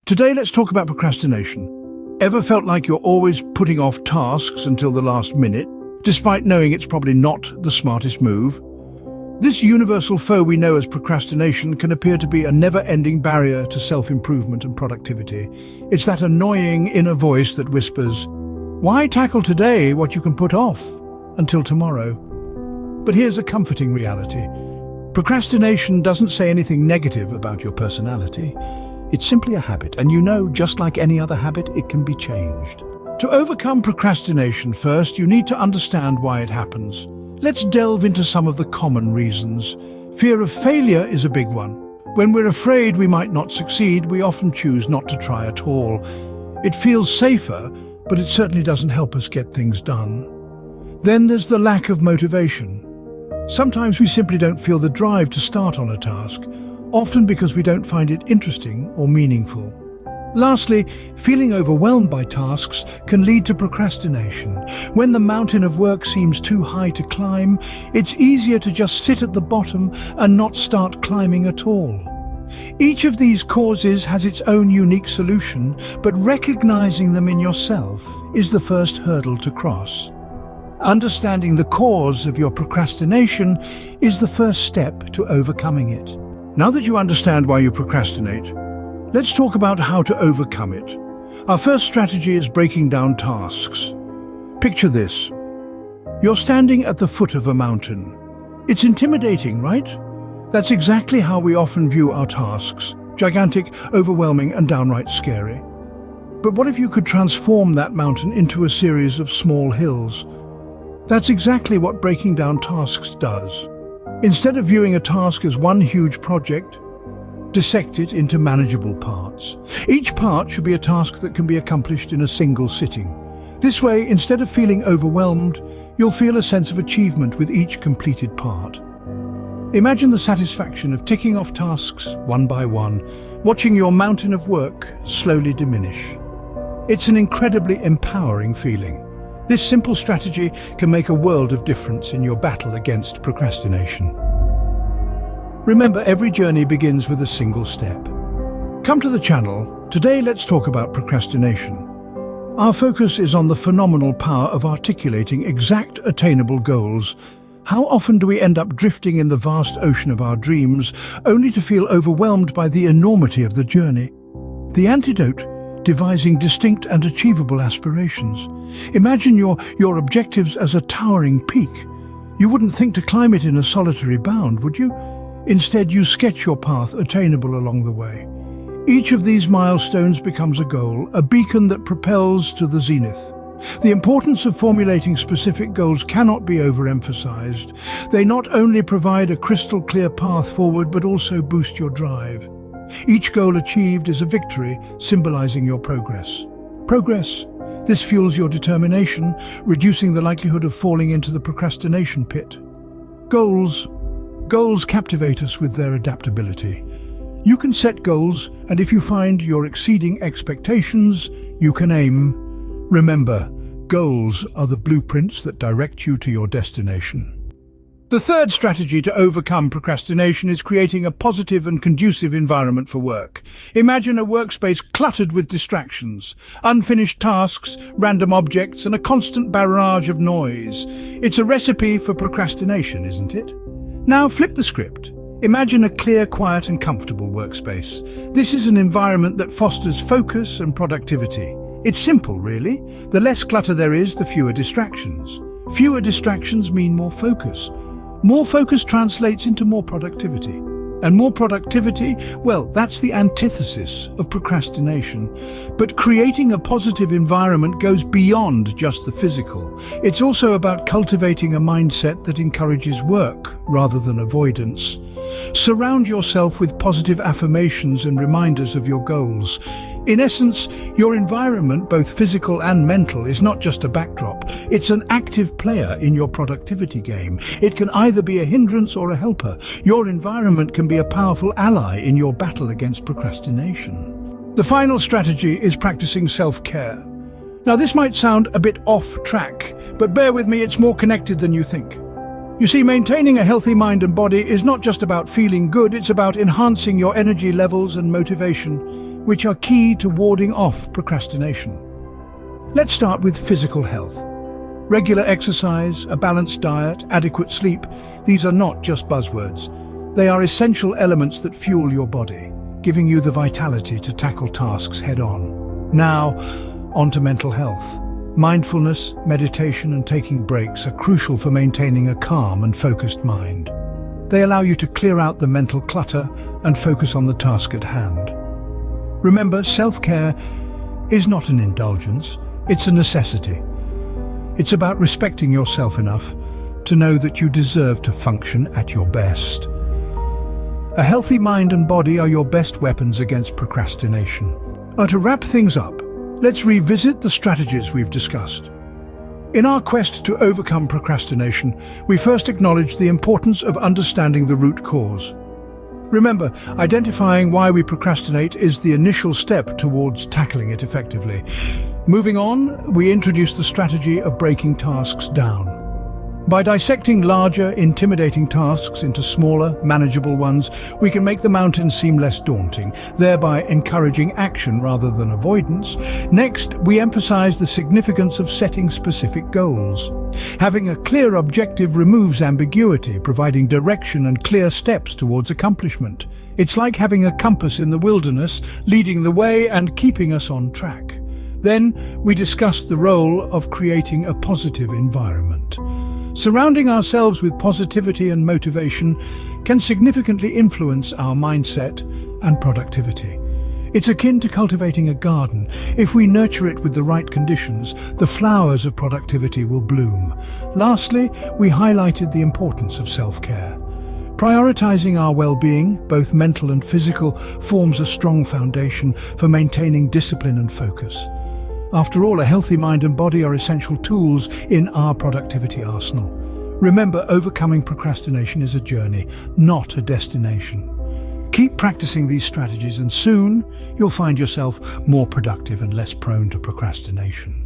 Today, let's talk about procrastination. Ever felt like you're always putting off tasks until the last minute, despite knowing it's probably not the smartest move? This universal foe we know as procrastination can appear to be a never-ending barrier to self-improvement and productivity. It's that annoying inner voice that whispers, "Why tackle today what you can put off until tomorrow?" But here's a comforting reality. Procrastination doesn't say anything negative about your personality. It's simply a habit, and just like any other habit, it can be changed. To overcome procrastination first, you need to understand why it happens. Let's delve into some of the common reasons. Fear of failure is a big one. When we're afraid we might not succeed, we often choose not to try at all. It feels safer, but it certainly doesn't help us get things done. Then there's the lack of motivation. Sometimes we simply don't feel the drive to start on a task, often because we don't find it interesting or meaningful. Lastly, feeling overwhelmed by tasks can lead to procrastination. When the mountain of work seems too high to climb, it's easier to just sit at the bottom and not start climbing at all. Each of these causes has its own unique solution, but recognizing them in yourself is the first hurdle to cross. Understanding the cause of your procrastination is the first step to overcoming it. Now that you understand why you procrastinate, let's talk about how to overcome it. Our first strategy is breaking down tasks. Picture this. You're standing at the foot of a mountain. It's intimidating, right? That's exactly how we often view our tasks. Gigantic, overwhelming, and downright scary. But what if you could transform that mountain into a series of small hills? That's exactly what breaking down tasks does. Instead of viewing a task as one huge project, dissect it into manageable parts. Each part should be a task that can be accomplished in a single sitting. This way, instead of feeling overwhelmed, you'll feel a sense of achievement with each completed part. Imagine the satisfaction of ticking off tasks one by one, watching your mountain of work slowly diminish. It's an incredibly empowering feeling. This simple strategy can make a world of difference in your battle against procrastination. Remember, every journey begins with a single step. Come to the channel. Today, let's talk about procrastination. Our focus is on the phenomenal power of articulating exact, attainable goals. How often do we end up drifting in the vast ocean of our dreams, only to feel overwhelmed by the enormity of the journey? The antidote: devising distinct and achievable aspirations. Imagine your objectives as a towering peak. You wouldn't think to climb it in a solitary bound, would you? Instead, you sketch your path attainable along the way. Each of these milestones becomes a goal, a beacon that propels to the zenith. The importance of formulating specific goals cannot be overemphasized. They not only provide a crystal clear path forward, but also boost your drive. Each goal achieved is a victory, symbolizing your progress. This fuels your determination, reducing the likelihood of falling into the procrastination pit. Goals captivate us with their adaptability. You can set goals, and if you find you're exceeding expectations, you can aim. Remember, goals are the blueprints that direct you to your destination. The third strategy to overcome procrastination is creating a positive and conducive environment for work. Imagine a workspace cluttered with distractions, unfinished tasks, random objects, and a constant barrage of noise. It's a recipe for procrastination, isn't it? Now flip the script. Imagine a clear, quiet, and comfortable workspace. This is an environment that fosters focus and productivity. It's simple, really. The less clutter there is, the fewer distractions. Fewer distractions mean more focus. More focus translates into more productivity. And more productivity, well, that's the antithesis of procrastination. But creating a positive environment goes beyond just the physical. It's also about cultivating a mindset that encourages work rather than avoidance. Surround yourself with positive affirmations and reminders of your goals. In essence, your environment, both physical and mental, is not just a backdrop. It's an active player in your productivity game. It can either be a hindrance or a helper. Your environment can be a powerful ally in your battle against procrastination. The final strategy is practicing self-care. Now, this might sound a bit off track, but bear with me, it's more connected than you think. You see, maintaining a healthy mind and body is not just about feeling good, it's about enhancing your energy levels and motivation. which are key to warding off procrastination. Let's start with physical health. Regular exercise, a balanced diet, adequate sleep, these are not just buzzwords. They are essential elements that fuel your body, giving you the vitality to tackle tasks head-on. Now, on to mental health. Mindfulness, meditation, and taking breaks are crucial for maintaining a calm and focused mind. They allow you to clear out the mental clutter and focus on the task at hand. Remember, self-care is not an indulgence, it's a necessity. It's about respecting yourself enough to know that you deserve to function at your best. A healthy mind and body are your best weapons against procrastination. To wrap things up, let's revisit the strategies we've discussed. In our quest to overcome procrastination, we first acknowledge the importance of understanding the root cause. Remember, identifying why we procrastinate is the initial step towards tackling it effectively. Moving on, we introduce the strategy of breaking tasks down. By dissecting larger, intimidating tasks into smaller, manageable ones, we can make the mountain seem less daunting, thereby encouraging action rather than avoidance. Next, we emphasize the significance of setting specific goals. Having a clear objective removes ambiguity, providing direction and clear steps towards accomplishment. It's like having a compass in the wilderness, leading the way and keeping us on track. Then, we discuss the role of creating a positive environment. Surrounding ourselves with positivity and motivation can significantly influence our mindset and productivity. It's akin to cultivating a garden. If we nurture it with the right conditions, the flowers of productivity will bloom. Lastly, we highlighted the importance of self-care. Prioritizing our well-being, both mental and physical, forms a strong foundation for maintaining discipline and focus. After all, a healthy mind and body are essential tools in our productivity arsenal. Remember, overcoming procrastination is a journey, not a destination. Keep practicing these strategies and soon you'll find yourself more productive and less prone to procrastination.